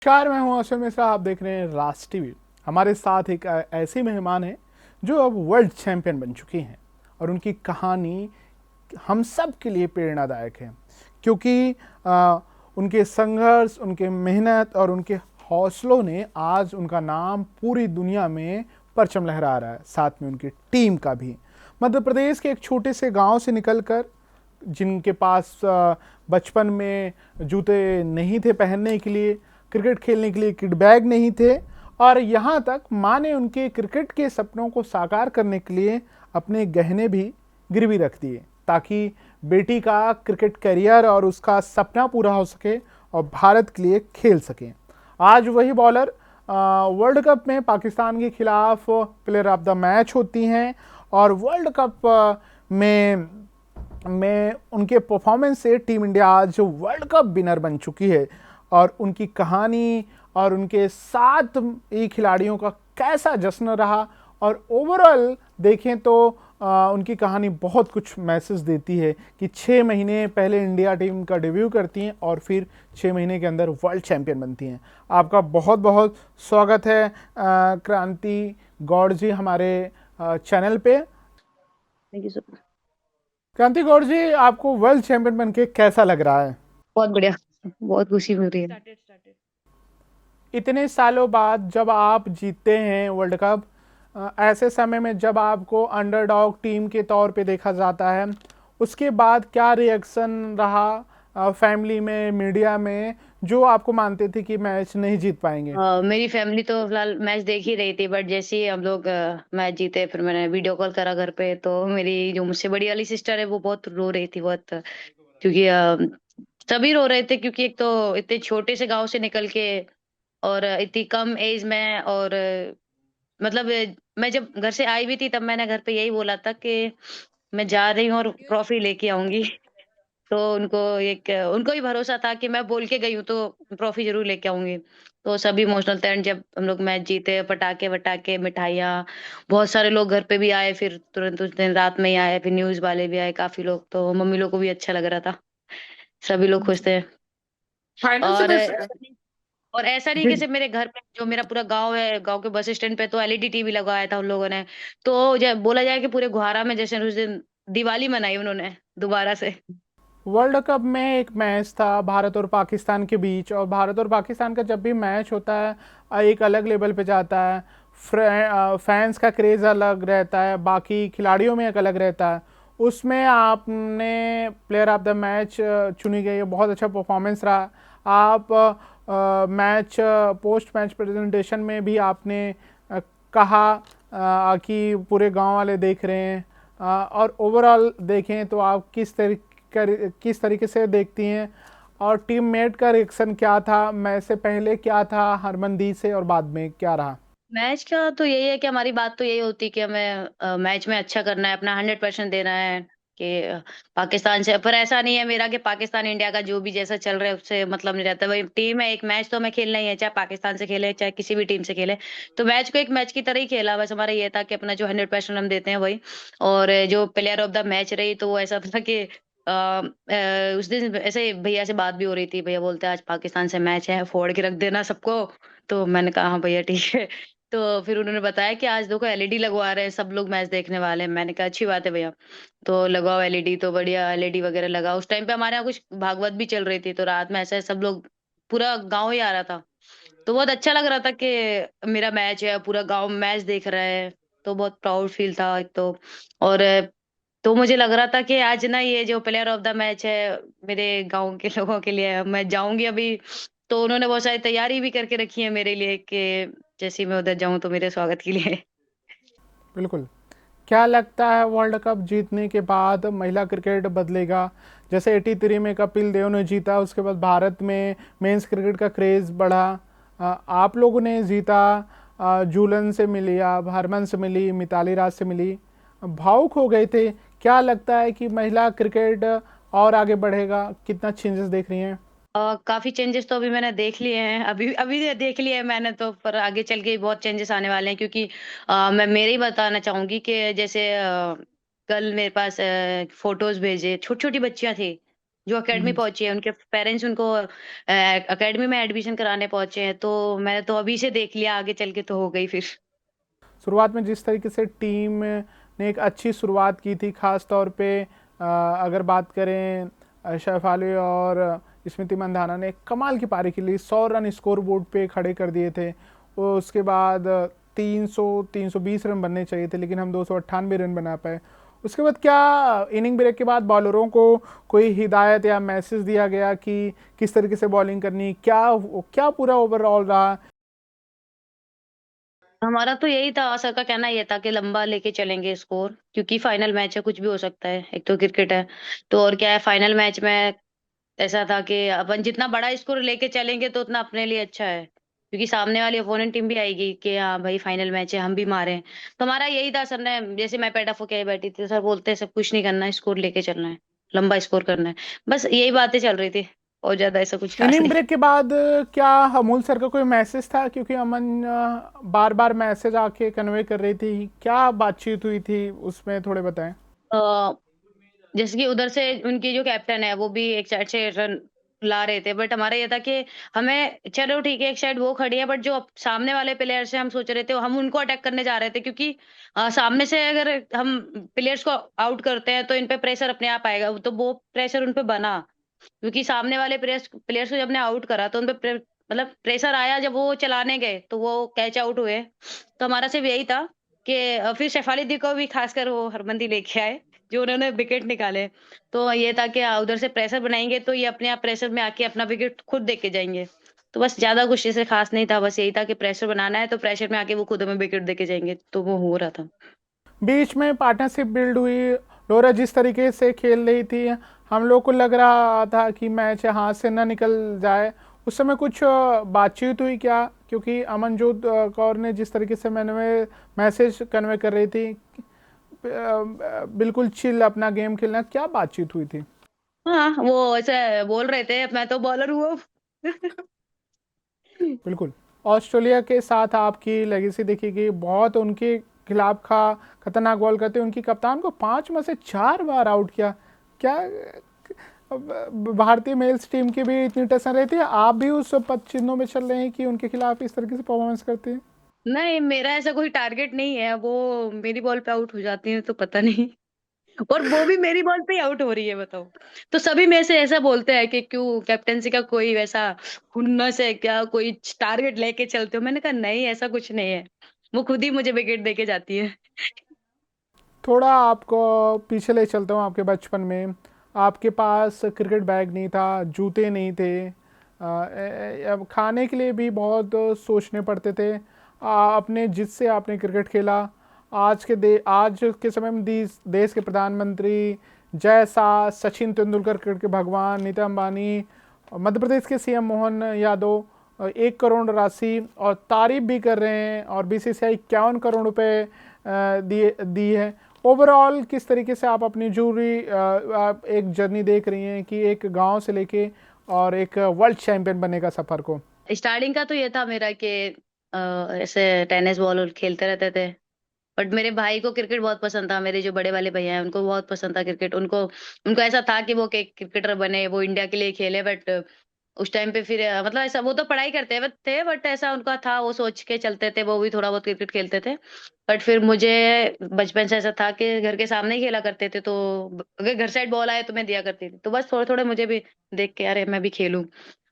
नमस्कार, मैं हूं आसिम मिश्रा। आप देख रहे हैं राज टीवी। हमारे साथ एक ऐसी मेहमान है जो अब वर्ल्ड चैंपियन बन चुकी हैं और उनकी कहानी हम सब के लिए प्रेरणादायक है, क्योंकि उनके संघर्ष, उनके मेहनत और उनके हौसलों ने आज उनका नाम पूरी दुनिया में परचम लहरा रहा है, साथ में उनकी टीम का भी। मध्य प्रदेश के एक छोटे से गांव से निकलकर, जिनके पास बचपन में जूते नहीं थे पहनने के लिए, क्रिकेट खेलने के लिए किट बैग नहीं थे, और यहाँ तक माँ ने उनके क्रिकेट के सपनों को साकार करने के लिए अपने गहने भी गिरवी रख दिए ताकि बेटी का क्रिकेट करियर और उसका सपना पूरा हो सके और भारत के लिए खेल सके। आज वही बॉलर वर्ल्ड कप में पाकिस्तान के खिलाफ प्लेयर ऑफ द मैच होती हैं और वर्ल्ड कप में उनके परफॉर्मेंस से टीम इंडिया आज वर्ल्ड कप विनर बन चुकी है। और उनकी कहानी और उनके साथ ये खिलाड़ियों का कैसा जश्न रहा, और ओवरऑल देखें तो उनकी कहानी बहुत कुछ मैसेज देती है कि 6 महीने पहले इंडिया टीम का डेब्यू करती हैं और फिर 6 महीने के अंदर वर्ल्ड चैंपियन बनती हैं। आपका बहुत बहुत स्वागत है क्रांति गौड़ जी हमारे चैनल पे। Thank you sir. क्रांति गौड़ जी, आपको वर्ल्ड चैंपियन बन के कैसा लग रहा है? बहुत बढ़िया। बहुत खुशी मिल रही है। इतने सालों बाद जब आप जीतते हैं वर्ल्ड कप, ऐसे समय में जब आपको अंडरडॉग टीम के तौर पे देखा जाता है, उसके बाद क्या रिएक्शन रहा फैमिली में, मीडिया में, जो आपको मानते थे कि मैच नहीं जीत पाएंगे? मेरी फैमिली तो फिलहाल मैच देख ही रही थी, बट जैसे ही हम लोग मैच जीते, फिर मैंने वीडियो कॉल करा घर पे, तो मेरी जो मुझसे बड़ी वाली सिस्टर है वो बहुत रो रही थी, बहुत। क्योंकि सभी रो रहे थे, क्योंकि एक तो इतने छोटे से गांव से निकल के और इतनी कम एज में, और मतलब मैं जब घर से आई भी थी तब मैंने घर पे यही बोला था कि मैं जा रही हूँ और ट्रॉफी लेके आऊंगी। तो उनको भी भरोसा था कि मैं बोल के गई हूँ तो ट्रॉफी ज़रूर लेके आऊँगी। तो सभी इमोशनल थे, एंड जब हम लोग मैच जीते, पटाखे-वटाखे, मिठाइयाँ, बहुत सारे लोग घर पे भी आए, फिर तुरंत उस दिन रात में ही आए, फिर न्यूज़ वाले भी आए काफ़ी लोग, तो मम्मी लोग को भी अच्छा लग रहा था। सभी लोग खुश थे। फाइनल से और बस। ऐसा नहीं कि सिर्फ़ मेरे घर पे, जो मेरा पूरा गाँव है, गाँव के बस स्टैंड पे तो एलईडी टीवी लगवाया था उन लोगों ने। तो ज बोला जाए कि पूरे गुहारा में जैसे उस दिन दिवाली मनाई उन्होंने दोबारा से। वर्ल्ड कप में एक मैच था भारत और पाकिस्तान के बीच, और भारत और पाकिस्तान का जब भी मैच होता है एक अलग लेवल पे जाता है। फैंस का क्रेज़ अलग रहता है, बाकी खिलाड़ियों में एक अलग रहता है। उसमें आपने प्लेयर ऑफ द मैच चुनी गई, बहुत अच्छा परफॉर्मेंस रहा। आप मैच पोस्ट मैच प्रेजेंटेशन में भी आपने कहा कि पूरे गांव वाले देख रहे हैं। और ओवरऑल देखें तो आप किस तरीके से देखती हैं, और टीममेट का रिएक्शन क्या था, मैच से पहले क्या था हरमनदीप से, और बाद में क्या रहा? मैच का तो यही है कि हमारी बात तो यही होती है कि हमें मैच में अच्छा करना है, अपना 100% देना है कि पाकिस्तान से, पर ऐसा नहीं है मेरा कि पाकिस्तान इंडिया का जो भी जैसा चल रहा है उससे मतलब नहीं रहता। वही टीम है, एक मैच तो हमें खेलना ही है, चाहे पाकिस्तान से खेले, चाहे किसी भी टीम से खेले। तो मैच को एक मैच की तरह ही खेला, बस हमारा ये था कि अपना जो 100% हम देते हैं वही। और जो प्लेयर ऑफ द मैच रही, तो वो ऐसा था कि उस दिन ऐसे भैया से बात भी हो रही थी, भैया बोलते हैं आज पाकिस्तान से मैच है, फोड़ के रख देना सबको। तो मैंने कहा हाँ भैया ठीक है। तो फिर उन्होंने बताया कि आज देखो एलईडी लगवा रहे हैं, सब लोग मैच देखने वाले हैं। मैंने कहा अच्छी बात है भैया, तो लगवाओ एलईडी, तो बढ़िया एलईडी वगैरह लगा। उस टाइम पे हमारे यहाँ कुछ भागवत भी चल रही थी, तो रात में ऐसे सब लोग, पूरा गाँव ही आ रहा था। तो बहुत अच्छा लग रहा था कि मेरा मैच है, पूरा गाँव मैच देख रहा है, तो बहुत प्राउड फील था एक तो। और तो मुझे लग रहा था कि आज ना ये जो प्लेयर ऑफ द मैच है, मेरे गाँव के लोगों के लिए मैं जाऊँगी अभी। तो उन्होंने बहुत सारी तैयारी भी करके रखी है मेरे लिए कि जैसे ही मैं उधर जाऊँ तो मेरे स्वागत के लिए। बिल्कुल। क्या लगता है वर्ल्ड कप जीतने के बाद महिला क्रिकेट बदलेगा? जैसे 83 में कपिल देव ने जीता, उसके बाद भारत में मेंस क्रिकेट का क्रेज़ बढ़ा। आप लोगों ने जीता, जूलन से मिली, आप हरमन से मिली, मिताली राज से मिली, भावुक हो गए थे। क्या लगता है कि महिला क्रिकेट और आगे बढ़ेगा? कितना चेंजेस देख रही हैं? काफ़ी चेंजेस तो अभी मैंने देख लिए हैं। अभी अभी देख लिए हैं मैंने तो, पर आगे चल के बहुत चेंजेस आने वाले हैं, क्योंकि मैं मेरे ही बताना चाहूँगी कि जैसे कल मेरे पास फ़ोटोज़ भेजे, छोटी-छोटी बच्चियाँ थी। जो अकेडमी हम्म। पहुंची है, उनके पेरेंट्स उनको अकेडमी में एडमिशन कराने पहुंचे हैं, तो मैंने तो अभी से देख लिया, आगे चल के तो हो गई फिर। शुरुआत में जिस तरीके से टीम ने एक अच्छी शुरुआत की थी, खास तौर पे अगर बात करें शेफाली और स्मृति मंधाना ने कमाल की पारी खेली, 100 रन स्कोर बोर्ड पे खड़े कर दिए थे। उसके बाद 320 रन बनने चाहिए थे, लेकिन हम 298 रन बना पाए। उसके बाद क्या इनिंग ब्रेक के बाद बॉलरों को कोई हिदायत या मैसेज दिया गया कि किस तरीके से बॉलिंग करनी, क्या क्या पूरा ओवरऑल रहा? हमारा तो यही था, सर का कहना ये था कि लंबा लेके चलेंगे स्कोर, क्योंकि फाइनल मैच है, कुछ भी हो सकता है, एक तो क्रिकेट है। तो और क्या है, फाइनल मैच में ऐसा था कि अपन जितना बड़ा स्कोर लेके चलेंगे तो उतना अपने लिए अच्छा है, क्योंकि सामने वाली अपोनेंट टीम भी आएगी कि हाँ भाई फाइनल मैच है, हम भी मारे। तो हमारा यही था, सर ने जैसे मैं पेट ऑफ होके बैठी थी, सर बोलते हैं सब कुछ नहीं करना है, स्कोर लेके चलना है, लंबा स्कोर करना है। बस यही बातें चल रही थी, और ज्यादा ऐसा कुछ खास इनिंग नहीं। ब्रेक के बाद क्या अमूल सर का कोई मैसेज था? क्योंकि अमन बार बार मैसेज आके कन्वे कर रही थी, क्या बातचीत हुई थी उसमें, थोड़े बताएं। अ, जैसे कि उधर से उनकी जो कैप्टन है वो भी एक साइड से रन ला रहे थे, बट हमारा ये था कि हमें चलो ठीक है, एक साइड वो खड़ी है, बट जो सामने वाले प्लेयर से हम सोच रहे थे हम उनको अटैक करने जा रहे थे, क्योंकि सामने से अगर हम प्लेयर्स को आउट करते हैं तो इन पे प्रेशर अपने आप आएगा, तो वो प्रेशर उन पे बना, क्योंकि सामने वाले प्लेयर्स प्लेयर्स को जब ने आउट करा तो उन पे मतलब प्रेशर आया, जब वो चलाने गए तो वो कैच आउट हुए। तो हमारा सिर्फ यही था कि फिर शेफाली दी को भी खासकर वो हरमंदी लेके आए, जो उन्होंने विकेट निकाले। तो ये था कि उधर से प्रेशर बनाएँगे तो ये अपने आप प्रेशर में आके अपना विकेट खुद दे के जाएँगे। तो बस ज़्यादा कुछ ऐसे खास नहीं था, बस यही था कि प्रेशर बनाना है तो प्रेशर में आके वो खुद हमें विकेट दे के जाएँगे, तो वो हो रहा था। बीच में पार्टनरशिप बिल्ड हुई, लोरा जिस तरीके से खेल रही थी, हम लोग को लग रहा था कि मैच हाथ से ना निकल जाए। उस समय कुछ बातचीत हुई क्या? क्योंकि अमनजोत कौर ने जिस तरीके से मैंने मैसेज कन्वे कर रही थी, बिल्कुल चिल अपना गेम खेलना, क्या बातचीत हुई थी? हाँ, वो ऐसे बोल रहे थे मैं तो बॉलर हूँ अब। बिल्कुल। ऑस्ट्रेलिया के साथ आपकी लेगेसी देखी गई, बहुत उनके खिलाफ खतरनाक बॉल करते, उनकी कप्तान को 5 में से 4 बार आउट किया। क्या भारतीय मेल्स टीम की भी इतनी टेंशन रहती है? आप भी उस पद चिन्हों में चल रहे हैं कि उनके खिलाफ इस तरीके से परफॉर्मेंस करते हैं? नहीं, मेरा ऐसा कोई टारगेट नहीं है, वो मेरी बॉल पे आउट हो जाती हैं तो पता नहीं। और वो भी मेरी बॉल पे ही आउट हो रही है, बताओ। तो सभी में से ऐसा बोलते हैं कि क्यों कैप्टेंसी का कोई वैसा हुनस है क्या, कोई टारगेट लेके चलते हो? मैंने कहा नहीं, ऐसा कुछ नहीं है, वो खुद ही मुझे विकेट देके जाती है। थोड़ा आपको पीछे ले चलता हूँ, आपके बचपन में आपके पास क्रिकेट बैग नहीं था, जूते नहीं थे, अब खाने के लिए भी बहुत सोचने पड़ते थे। अपने जिससे आपने क्रिकेट खेला, आज के समय में देश के प्रधानमंत्री जैसा सचिन तेंदुलकर, क्रिकेट के भगवान नीता अंबानी, मध्य प्रदेश के सीएम मोहन यादव 1 करोड़ राशि और तारीफ भी कर रहे हैं, और बीसीसीआई 51 करोड़ रुपए दिए दी है। ओवरऑल किस तरीके से आप अपनी आप एक जर्नी देख रही हैं कि एक गांव से लेके और एक वर्ल्ड चैंपियन बनने का सफर को? स्टार्टिंग का तो ये था मेरा कि ऐसे टेनिस बॉल खेलते रहते थे, बट मेरे भाई को क्रिकेट बहुत पसंद था, मेरे जो बड़े वाले भैया हैं उनको बहुत पसंद था क्रिकेट, उनको उनको ऐसा था कि वो क्रिकेटर बने, वो इंडिया के लिए खेले, बट उस टाइम पे फिर मतलब ऐसा वो तो पढ़ाई करते थे, बट ऐसा उनका था, वो सोच के चलते थे, वो भी थोड़ा बहुत क्रिकेट खेलते थे। बट फिर मुझे बचपन से ऐसा था कि घर के सामने ही खेला करते थे, तो अगर घर साइड बॉल आए तो मैं दिया करती थी, तो बस थोड़े थोड़े मुझे भी देख के अरे मैं भी खेलूं।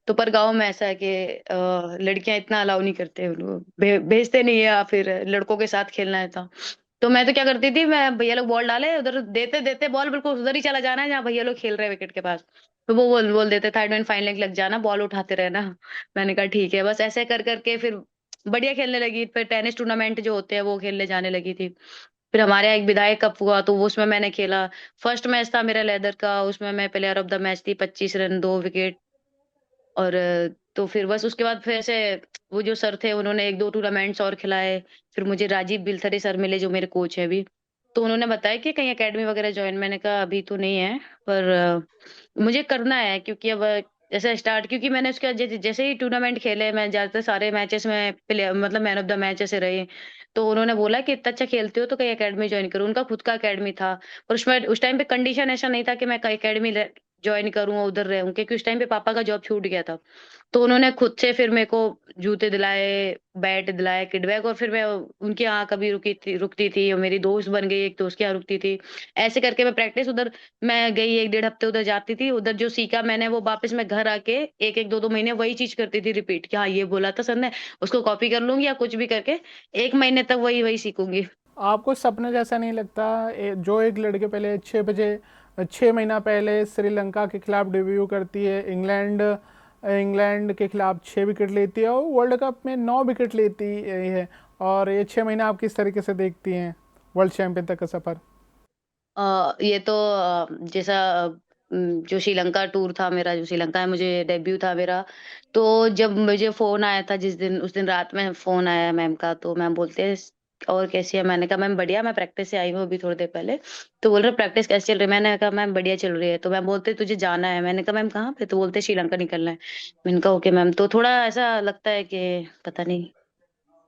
तो पर गाँव में ऐसा है कि लड़कियां इतना अलाउ नहीं करते, उनको भेजते नहीं है, या फिर लड़कों के साथ खेलना है तो मैं तो क्या करती थी, मैं भैया लोग बॉल डाले उधर, देते देते बॉल बिल्कुल उधर ही चला जाना है जहाँ भैया लोग खेल रहे हैं विकेट के पास। तो वो बोल बोल देते थर्ड एंड फाइनल लग जाना, बॉल उठाते रहना। मैंने कहा ठीक है, बस ऐसे कर करके फिर बढ़िया खेलने लगी, फिर टेनिस टूर्नामेंट जो होते हैं वो खेलने जाने लगी थी। फिर हमारे यहाँ एक विधायक कप हुआ तो वो उसमें मैंने खेला। फर्स्ट मैच था मेरा लेदर का, उसमें मैं प्लेयर ऑफ द मैच थी, 25 रन 2 विकेट। और तो फिर बस उसके बाद फिर ऐसे वो जो सर थे उन्होंने 1-2 टूर्नामेंट्स और खिलाए। फिर मुझे राजीव बिलथरे सर मिले जो मेरे कोच हैं अभी। तो उन्होंने बताया कि कहीं अकेडमी वगैरह जॉइन, मैंने कहा अभी तो नहीं है, पर मुझे करना है, क्योंकि अब जैसे स्टार्ट, क्योंकि मैंने उसके जैसे ही टूर्नामेंट खेले, मैं ज़्यादातर सारे मैचेस में प्लेयर मतलब मैन ऑफ द मैच ऐसे रही। तो उन्होंने बोला कि इतना अच्छा खेलते हो तो कहीं अकेडमी जॉइन करो। उनका खुद का अकेडमी था, पर उसमें उस टाइम पे कंडीशन ऐसा नहीं था कि मैं कहीं अकेडमी जॉइन करूँ और उधर रहूँ, क्योंकि उस टाइम पे पापा का जॉब छूट गया था। तो उन्होंने खुद से फिर मेरे को जूते दिलाए, बैट दिलाए, किट बैग, और फिर मैं उनके यहाँ कभी रुकती थी, और मेरी दोस्त बन गई, एक दोस्त के यहाँ रुकती थी। ऐसे करके मैं प्रैक्टिस उधर, मैं गई 1 डेढ़ हफ्ते उधर जाती थी, उधर जो सीखा मैंने वो वापस मैं घर आके 1-1 2-2 महीने वही चीज़ करती थी रिपीट, कि हाँ, ये बोला था सर ने, उसको कॉपी कर लूँगी या कुछ भी करके 1 महीने तक वही-वही सीखूँगी। आपको सपने जैसा नहीं लगता जो एक लड़के पहले 6 महीना पहले श्रीलंका के खिलाफ डेब्यू करती है, इंग्लैंड इंग्लैंड के खिलाफ 6 विकेट लेती है और वर्ल्ड कप में 9 विकेट लेती है, और ये 6 महीना आप किस तरीके से देखती हैं वर्ल्ड चैंपियन तक का सफ़र? ये तो जैसा जो श्रीलंका टूर था मेरा, जो श्रीलंका में मुझे डेब्यू था मेरा, तो जब मुझे फ़ोन आया था जिस दिन, उस दिन रात में फ़ोन आया मैम का, तो मैम बोलते हैं और कैसी है? मैंने कहा मैम बढ़िया, मैं प्रैक्टिस से आई हूँ अभी थोड़ी देर पहले। तो बोल रहे प्रैक्टिस कैसी चल रही है? मैंने कहा मैम बढ़िया चल रही है। तो मैम बोलते तुझे जाना है। मैंने कहा मैम कहाँ पे? तो बोलते श्रीलंका निकलना है। मैंने कहा ओके मैम। तो थोड़ा ऐसा लगता है कि पता नहीं,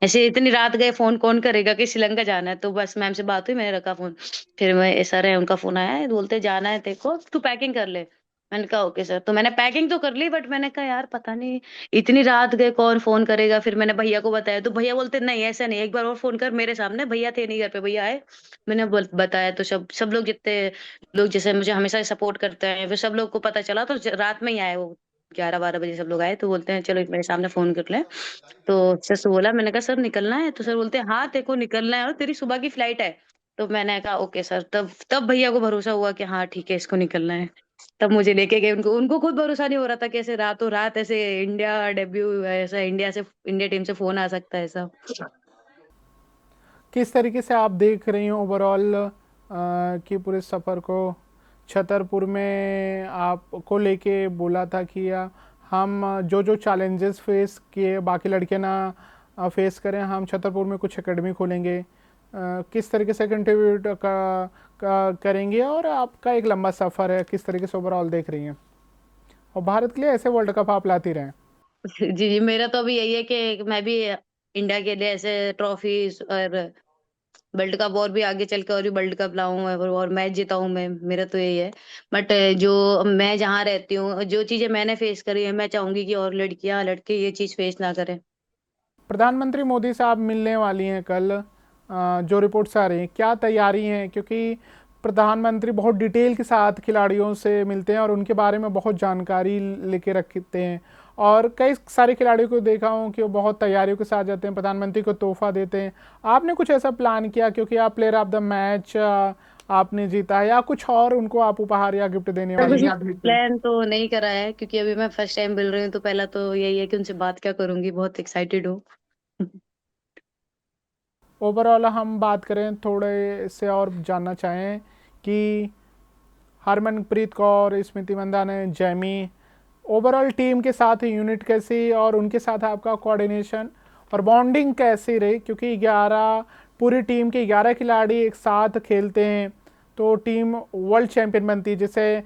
ऐसे इतनी रात गए फ़ोन कौन करेगा कि श्रीलंका जाना है, तो बस मैम से बात हुई, मैंने रखा फ़ोन। फिर मैं सर है उनका फ़ोन आया है, बोलते जाना है तेरे को, तू पैकिंग कर ले। मैंने कहा ओके सर। तो मैंने पैकिंग तो कर ली, बट मैंने कहा यार पता नहीं इतनी रात गए कौन फ़ोन करेगा, फिर मैंने भैया को बताया, तो भैया बोलते नहीं ऐसा नहीं, एक बार और फ़ोन कर मेरे सामने, भैया थे नहीं घर पे, भैया आए। मैंने बताया तो सब सब लोग जितने लोग जैसे मुझे हमेशा सपोर्ट करते हैं, फिर सब लोग को पता चला, तो रात में ही आए वो, 11-12 बजे सब लोग आए, तो बोलते हैं चलो मेरे सामने फ़ोन कर ले। तो सर से बोला, मैंने कहा सर निकलना है? तो सर बोलते हैं हाँ, तेरे को निकलना है और तेरी सुबह की फ्लाइट है। तो मैंने कहा ओके सर, तब तब भैया को भरोसा हुआ कि हाँ ठीक है, इसको निकलना है। तब मुझे लेके गए, उनको उनको खुद भरोसा नहीं हो रहा था कि ऐसे रातों रात ऐसे इंडिया डेब्यू, ऐसा इंडिया टीम से फ़ोन आ सकता है ऐसा। किस तरीके से आप देख रही हैं ओवरऑल कि पूरे सफ़र को? छतरपुर में आपको लेके बोला था कि हम जो जो चैलेंजेस फेस किए बाकी लड़के ना फेस करें, हम छतरपुर में कुछ एकेडमी खोलेंगे। किस तरीके से कंट्रीब्यूट करेंगे, और आपका एक लंबा सफ़र है, किस तरीके से ओवरऑल देख रही हैं? और भारत के लिए ऐसे वर्ल्ड कप आप लाती रहें। जी, जी, मेरा तो अभी यही है कि मैं भी इंडिया के लिए ऐसे ट्रॉफीज़ और वर्ल्ड कप और भी आगे चल के और भी वर्ल्ड कप लाऊँ और मैच जिताऊँ मैं, मेरा तो यही है। बट जो मैं जहाँ रहती हूँ, जो चीज़ें मैंने फेस करी है, मैं चाहूँगी कि और लड़कियाँ, लड़के ये चीज़ फेस ना करें। प्रधानमंत्री मोदी साहब मिलने वाली हैं कल, जो रिपोर्ट्स आ रही हैं, क्या तैयारी हैं? क्योंकि प्रधानमंत्री बहुत डिटेल के साथ खिलाड़ियों से मिलते हैं और उनके बारे में बहुत जानकारी लेके रखते हैं, और कई सारे खिलाड़ियों को देखा हूँ कि वो बहुत तैयारियों के साथ जाते हैं, प्रधानमंत्री को तोहफा देते हैं। आपने कुछ ऐसा प्लान किया, क्योंकि आप प्लेयर ऑफ द मैच आपने जीता है, या कुछ और उनको आप उपहार या गिफ्ट देने वाली हैं? प्लान तो नहीं करा है, क्योंकि अभी मैं फर्स्ट टाइम मिल रही हूँ, तो पहला तो यही है कि उनसे बात क्या करूँगी, बहुत एक्साइटेड हूँ। ओवरऑल हम बात करें, थोड़े से और जानना चाहें कि हरमनप्रीत कौर, स्मृति मंदाना, जैमी, ओवरऑल टीम के साथ यूनिट कैसी, और उनके साथ आपका कोऑर्डिनेशन और बॉन्डिंग कैसी रही? क्योंकि 11 पूरी टीम के 11 खिलाड़ी एक साथ खेलते हैं तो टीम वर्ल्ड चैंपियन बनती है। जैसे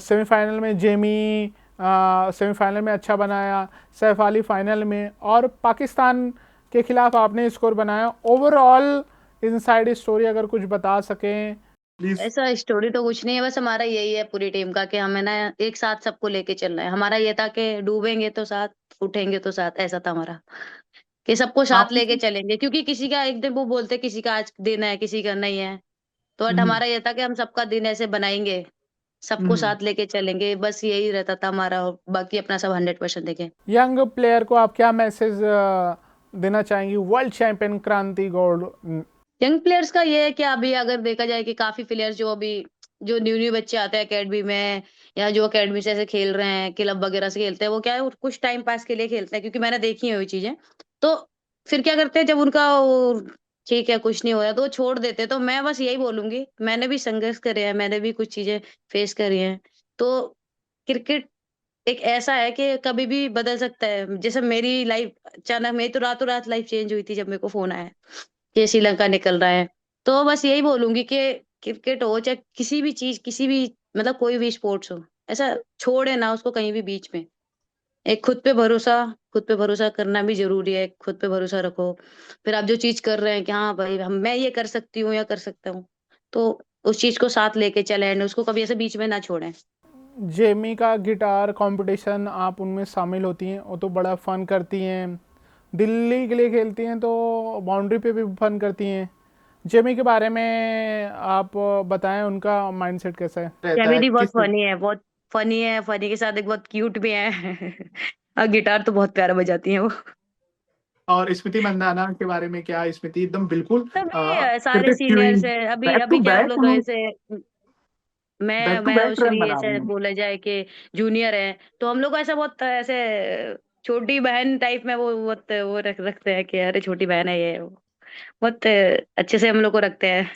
सेमीफाइनल में जेमी सेमीफाइनल में अच्छा बनाया, सैफ अली फाइनल में, और पाकिस्तान के खिलाफ आपने स्कोर बनाया। ओवरऑल इनसाइड स्टोरी अगर कुछ बता सकें प्लीज। ऐसा स्टोरी तो कुछ नहीं है, बस हमारा यही है पूरी टीम का कि हमें ना एक साथ सबको लेके चलना है। हमारा ये था कि डूबेंगे तो साथ, उठेंगे तो साथ, ऐसा था हमारा, कि सबको साथ आपने लेके चलेंगे, क्योंकि किसी का एक दिन वो बोलते किसी का आज दिन है, किसी का नहीं है। तो बट हम्म, हमारा ये था कि हम सबका दिन ऐसे बनाएंगे, सबको हम्म। साथ लेके चलेंगे, बस यही रहता था हमारा, और बाकी अपना सब 100% देंगे। यंग प्लेयर को आप क्या मैसेज देना चाहेंगी? वर्ल्ड चैंपियन क्रांति गौड़। यंग प्लेयर्स का ये है कि अभी अगर देखा जाए कि काफी प्लेयर्स जो अभी जो न्यू न्यू बच्चे आते हैं एकेडमी में, या जो एकेडमी से ऐसे खेल रहे हैं, क्लब वगैरह से खेलते हैं, वो क्या है, वो कुछ टाइम पास के लिए खेलते हैं, क्योंकि मैंने देखी है वो चीजें। तो फिर क्या करते हैं, जब उनका वो ठीक है कुछ नहीं हो रहा तो वो छोड़ देते हैं। तो मैं बस यही बोलूंगी, मैंने भी संघर्ष करे हैं, मैंने भी कुछ चीजें फेस करी हैं। तो क्रिकेट एक ऐसा है कि कभी भी बदल सकता है। जैसे मेरी लाइफ अचानक, मेरी तो रातों रात लाइफ चेंज हुई थी जब मेरे को फ़ोन आया कि श्रीलंका निकल रहा है। तो बस यही बोलूँगी कि क्रिकेट हो चाहे किसी भी चीज़, किसी भी मतलब कोई भी स्पोर्ट्स हो, ऐसा छोड़े ना उसको कहीं भी बीच में। एक खुद पे भरोसा करना भी ज़रूरी है, खुद पे भरोसा रखो। फिर आप जो चीज़ कर रहे हैं कि हाँ भाई हम मैं ये कर सकती हूँ या कर सकता हूँ, तो उस चीज़ को साथ लेके चलें एंड उसको कभी ऐसे बीच में ना छोड़ें। जेमी का गिटार कंपटीशन आप उनमें शामिल होती हैं, वो तो बड़ा फन करती हैं। दिल्ली के लिए खेलती हैं तो बाउंड्री पे भी फन करती हैं। जेमी के बारे में आप बताएं, उनका माइंडसेट कैसा है, रहता है जेमिनी बहुत किस तरह। फनी है, बहुत फनी है, फनी के साथ एक बहुत क्यूट भी है। और गिटार तो बहुत प्यारा बजाती है वो। और स्मृति मंदाना के बारे में क्या, स्मृति एकदम बिल्कुल तभी सारे क्रिकेट सीनियर्स क्वीन, है, अभी बैक अभी टू क्या हम बैक लोग ऐसे, मैं बैक टू मैं बैक रन उसकी बना रही ऐसे हैं। बोला जाए कि जूनियर है, तो हम लोग ऐसा बहुत ऐसे छोटी बहन टाइप में वो बहुत वो रखते हैं कि अरे छोटी बहन है ये, बहुत अच्छे से हम लोग को रखते हैं।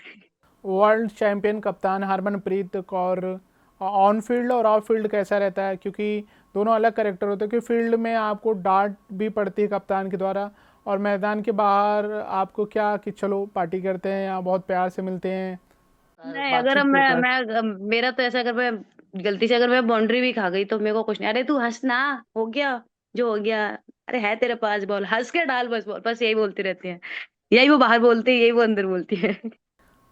वर्ल्ड चैंपियन कप्तान हरमनप्रीत कौर ऑन फील्ड और ऑफ फील्ड कैसा रहता है, क्योंकि दोनों अलग करेक्टर होते हैं कि फील्ड में आपको डांट भी पड़ती है कप्तान के द्वारा, और मैदान के बाहर आपको क्या कि चलो पार्टी करते हैं या बहुत प्यार से मिलते हैं, नहीं, अगर बातचीत मैं होता है। मैं मेरा तो ऐसा, अगर मैं गलती से अगर मैं बाउंड्री भी खा गई तो मेरे को कुछ नहीं, अरे तू हंस ना, हो गया जो हो गया, अरे है तेरे पास बॉल, हंस के डाल बस बॉल, बस यही बोलती रहती है। यही वो बाहर बोलती है, यही वो अंदर बोलती है।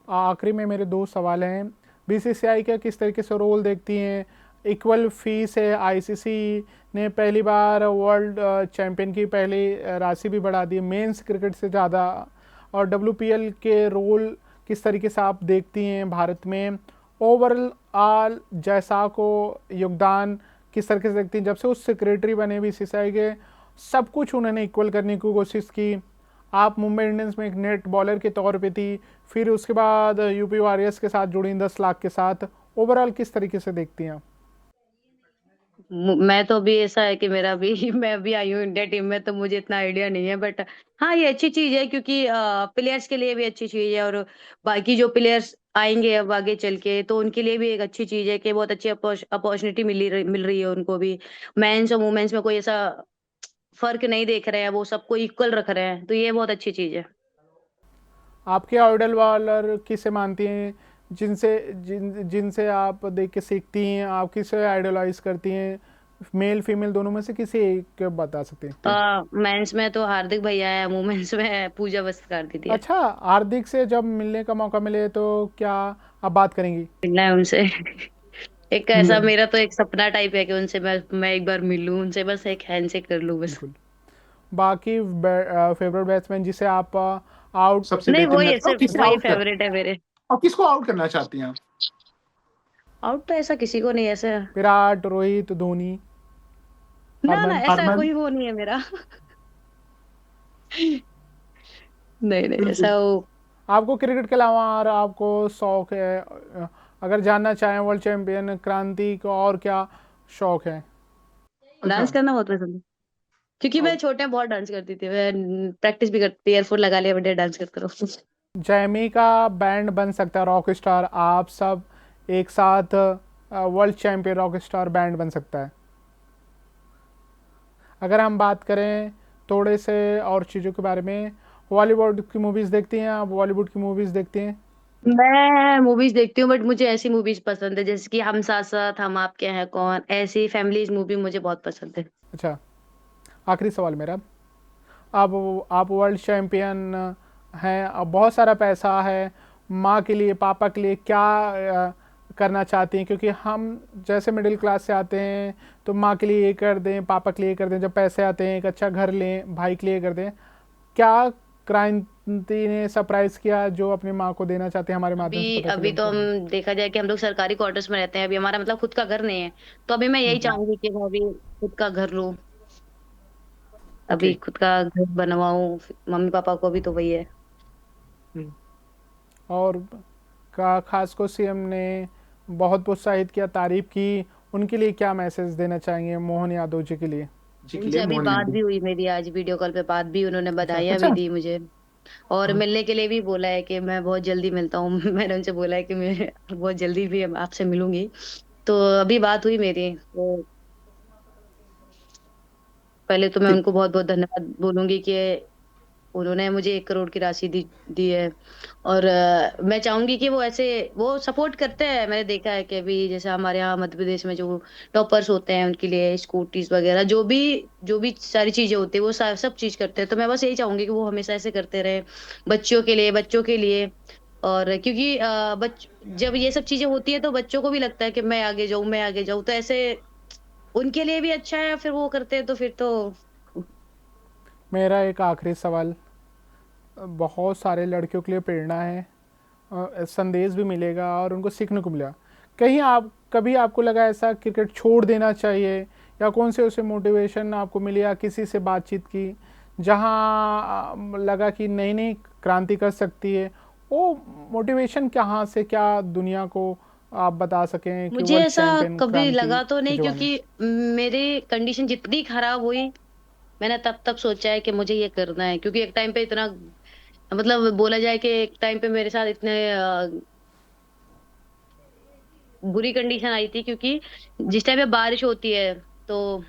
आखिरी में मेरे दो सवाल हैं। बीसीसीआई का किस तरीके से रोल देखती हैं, इक्वल फीस है, आईसीसी ने पहली बार वर्ल्ड चैंपियन की पहली राशि भी बढ़ा दी मेंस क्रिकेट से ज़्यादा, और डब्ल्यूपीएल के रोल किस तरीके से आप देखती हैं भारत में, ओवरऑल जैसा को योगदान किस तरीके से देखती हैं, जब से उस सेक्रेटरी बने बीसीसीआई के सब कुछ उन्होंने इक्वल करने की कोशिश की। आप मुंबई इंडियंस में एक नेट बॉलर के तौर पे थी, फिर उसके बाद यूपी वॉरियर्स के साथ जुड़ी 10 लाख के साथ, ओवरऑल किस तरीके से देखती हैं आप। मैं तो अभी ऐसा है कि मेरा भी मैं अभी आई हूँ इंडिया टीम में, तो मुझे इतना आइडिया नहीं है, बट हाँ ये अच्छी चीज है, क्योंकि प्लेयर्स के लिए भी अच्छी चीज है, और बाकी जो प्लेयर्स आएंगे अब आगे चल के, तो उनके लिए भी एक अच्छी चीज है कि बहुत अच्छी अपॉर्चुनिटी मिल रही है उनको भी। मेंस और वुमेन्स में कोई ऐसा फर्क नहीं देख रहे हैं, वो सबको इक्वल रख रहे हैं, तो ये बहुत अच्छी चीज है। आपके आइडल बॉलर किसे मानती हैं, जिनसे आप देख के सीखती हैं, आप किसे आइडलाइज करती हैं, मेल फीमेल दोनों में से किसी एक के बता सकते हैं। मेंस में तो हार्दिक भैया है, वुमेन्स में पूजा वस्त्रकार दीदी है। अच्छा, हार्दिक से जब मिलने का मौका मिले तो क्या आप बात करेंगी। मिलना है उनसे। एक ऐसा बिल्कुल। मेरा तो एक सपना टाइप है कि उनसे मैं एक बार मिलूं, उनसे बस एक हैंडशेक कर लूं बस। बाकी फेवरेट बैट्समैन जिसे आप आउट सबसे नहीं, बेहतरीन वही लगता है, ऐसे, और किसे वही आउट कर, फेवरेट है मेरे। और किसको आउट करना चाहती हैं आप। आउट तो ऐसा किसी को नहीं ऐसा। विराट, रोहित, धोनी, ना ना, हरमन ऐसा हरमन कोई वो नहीं है मेरा। नहीं नहीं, बिल्कुल। ऐसा वो। आपको क्रिकेट के अलावा और आपको शौक है, अगर जानना चाहें वर्ल्ड चैंपियन क्रांति का और क्या शौक है। अच्छा। डांस करना बहुत पसंद है, क्योंकि मैं और छोटे में बहुत डांस करती थी, मैं प्रैक्टिस भी करती थी, ईयरफोन लगा लिया बढ़िया डांस करते रहो। जैमी का बैंड बन सकता है रॉक स्टार, आप सब एक साथ world champion rock star band बन सकता है। अगर हम बात करें थोड़े से और चीज़ों के बारे में, बॉलीवुड की मूवीज़ देखती हैं आप, बॉलीवुड की मूवीज़ देखती हैं। मैं मूवीज देखती हूँ, बट मुझे ऐसी मूवीज पसंद है जैसे कि हम साथ साथ हम आपके हैं कौन, ऐसी फैमिलीज मूवी मुझे बहुत पसंद है। अच्छा, आखिरी सवाल मेरा, अब आप वर्ल्ड चैंपियन हैं, अब बहुत सारा पैसा है, माँ के लिए पापा के लिए क्या करना चाहती हैं, क्योंकि हम जैसे मिडिल क्लास से आते हैं तो माँ के लिए ये कर दें, पापा के लिए ये कर दें, जब पैसे आते हैं एक अच्छा घर लें, भाई के लिए ये कर दें, क्या क्रांति ने सरप्राइज किया जो अपनी माँ को देना चाहते हैं, हमारे माध्यम से अभी पता चले अभी तो उनको। हम देखा जाए कि हम लोग सरकारी क्वार्टर्स में रहते हैं, अभी हमारा मतलब खुद का घर नहीं है, तो अभी मैं यही चाहूंगी कि मैं अभी खुद का घर लूं, ओके। अभी खुद का घर बनवाऊं, मम्मी पापा को भी तो वही है। और का खास को सीएम ने बहुत प्रोत्साहित किया, तारीफ की, उनके लिए क्या मैसेज देना चाहेंगे मोहन यादव जी के लिए। जी के उनसे लिए अभी मोहन बात यादव। भी हुई मेरी, आज वीडियो कॉल पे बात भी, उन्होंने अच्छा बधाइयां अच्छा। भी दी मुझे, और हाँ। मिलने के लिए भी बोला है कि मैं बहुत जल्दी मिलता हूँ। मैंने उनसे बोला है कि मैं बहुत जल्दी भी आपसे मिलूंगी, तो अभी बात हुई मेरी, तो पहले तो मैं ठीक। उनको बहुत बहुत धन्यवाद बोलूंगी कि उन्होंने मुझे 1 करोड़ की राशि दी है, और मैं चाहूंगी कि वो ऐसे वो सपोर्ट करते हैं, मैंने देखा है कि अभी जैसे हमारे यहाँ मध्य प्रदेश में जो टॉपर्स होते हैं उनके लिए स्कूटीज वगैरह, जो भी सारी चीजें होती है वो सब चीज करते हैं, तो मैं बस यही चाहूंगी कि वो हमेशा ऐसे करते रहे, बच्चों के लिए, बच्चों के लिए, और क्योंकि जब ये सब चीजें होती है तो बच्चों को भी लगता है कि मैं आगे जाऊं, मैं आगे जाऊं, तो ऐसे उनके लिए भी अच्छा है, फिर वो करते हैं तो फिर तो। मेरा एक आखिरी सवाल, बहुत सारे लड़कियों के लिए प्रेरणा है, संदेश भी मिलेगा और उनको सीखने को मिला। कहीं आप कभी आपको लगा ऐसा क्रिकेट छोड़ देना चाहिए, या कौन से उसे मोटिवेशन आपको मिली या किसी से बातचीत की जहां लगा कि नहीं नहीं क्रांति कर सकती है, वो मोटिवेशन कहाँ से, क्या दुनिया को आप बता सकें कि मुझे वर्ल्ड ऐसा चैंपियन कभी क्रांति लगा तो की नहीं, जवानी। क्योंकि मेरी कंडीशन जितनी खराब हुई, मैंने तब तक सोचा है कि मुझे ये करना है, क्योंकि एक टाइम पे इतना, मतलब बोला जाए कि एक टाइम पे मेरे साथ इतने बुरी कंडीशन आई थी, क्योंकि जिस टाइम पे बारिश होती है तो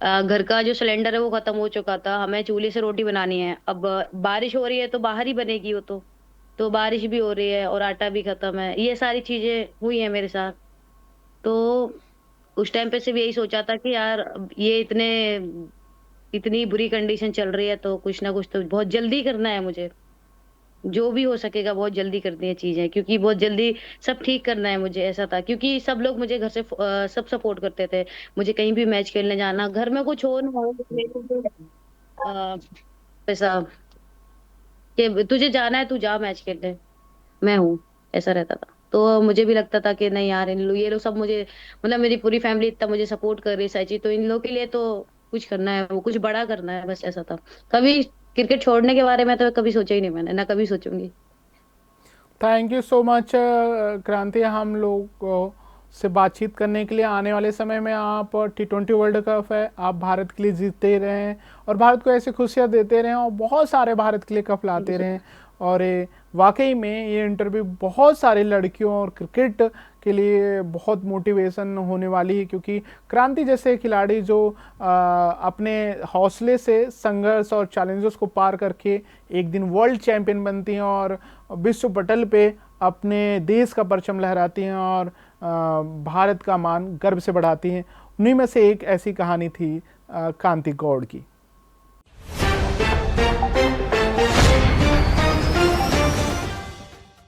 घर का जो सिलेंडर है वो खत्म हो चुका था, हमें चूल्हे से रोटी बनानी है। अब बारिश हो रही है तो बाहर ही बनेगी वो तो बारिश भी हो रही है और आटा भी खत्म है, ये सारी चीजें हुई है मेरे साथ। तो उस टाइम पे सिर्फ यही सोचा था कि यार अब ये इतनी बुरी कंडीशन चल रही है तो कुछ ना कुछ तो बहुत जल्दी करना है मुझे। जो भी हो सकेगा बहुत जल्दी करनी है चीज़ें, क्योंकि बहुत जल्दी सब ठीक करना है मुझे, ऐसा था। क्योंकि सब लोग मुझे घर से सब सपोर्ट करते थे। मुझे कहीं भी मैच खेलने जाना, घर में कुछ हो ना हो, मेरे को ऐसा कि तुझे जाना है तू जा मैच खेलने, मैं हूँ, ऐसा रहता था। तो मुझे भी लगता था कि नहीं यार, ये लोग सब मुझे, मतलब मेरी पूरी फैमिली इतना मुझे सपोर्ट कर रही है सच्ची, तो इन लोगों के लिए तो कुछ करना है, वो कुछ बड़ा करना है, बस ऐसा था। कभी क्रिकेट छोड़ने के बारे में तो कभी सोचा ही नहीं मैंने, ना कभी सोचूंगी। थैंक यू सो मच क्रांति, हम लोग से बातचीत करने के लिए। आने वाले समय में आप T20 वर्ल्ड कप है, आप भारत के लिए जीतते रहें और भारत को ऐसी खुशियां देते रहें और बहुत सारे भारत के लिए कप थैंक यू लाते सो रहें। मच। और वाकई में ये इंटरव्यू बहुत सारे लड़कियों और क्रिकेट के लिए बहुत मोटिवेशन होने वाली है, क्योंकि क्रांति जैसे खिलाड़ी जो अपने हौसले से संघर्ष और चैलेंजेस को पार करके एक दिन वर्ल्ड चैंपियन बनती हैं और विश्व पटल पे अपने देश का परचम लहराती हैं और भारत का मान गर्व से बढ़ाती हैं। उन्हीं में से एक ऐसी कहानी थी कांति गौड़ की।